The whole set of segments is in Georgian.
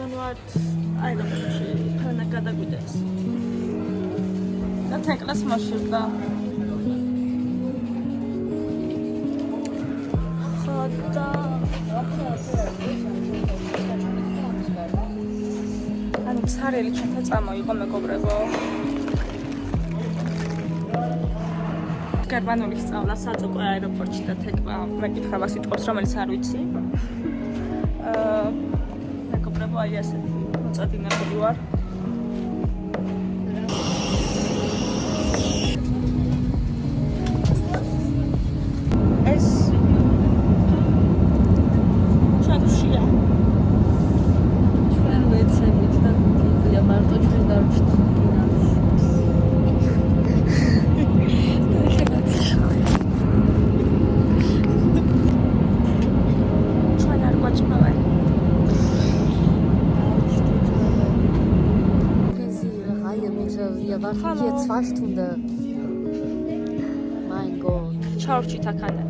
ჩვენ ვართ აეროპორტში, თანა გადაგვიდეს. და თეკლას მოშივდა. ხოდა ანუ ცარელი ჩვენთან წამოიღო მეგობრებო. გერმანული სწავლა საწუყვე აეროპორტში და თეკლა მეკითხება სიტყვებს, რომელიც არ ვიცი. მეგობრებო, აი ასეთი მოწადინებული ვარ. ეს ჩადუშია. ჩვენ ვეცებით და გიგია მარტო ჩვენ დავჭით კინოში. ჩვენ არ გვაჭმავენ. Wir warten hier 2 Stunden. Mein Gott. ჩავრჩით აქანე.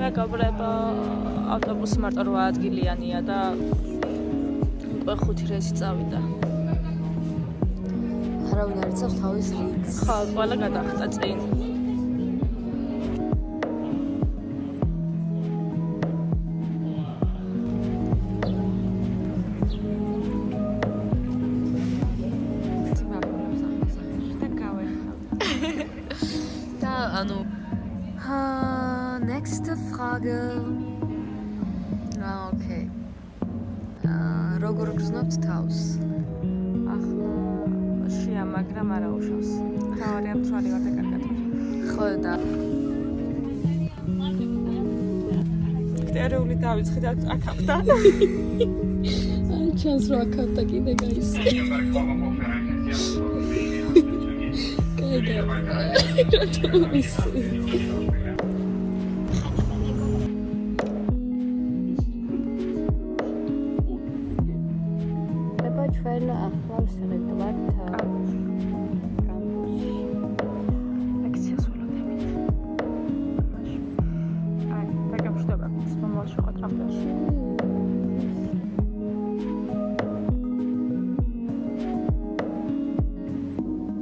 მეგობრებო, ავტობუსი მარტო 8 ადგილიანია და უკვე 5 რეისი წავიდა. არავინ არ იცავს თავის რიგს. ხო, ყველა გადახტა წინ. Nächste Frage. Okay. როგორ გრძნობთ თავს? ახლა შია, მაგრამ არა უშავს. თავარია მთვარი ვარ და კარგად ვარ. ხო და კტერეული დავიწყე და აკავდა. აი ჩანს რომ აკავდა კიდე გაის. კაიდა. რატომ ისე? ჩვენ ახლა ვსწრებთ კამპუსში. ლექციას ველოდებით. აი, დაგაბშდება ის მომავალ შეხვედრამდე.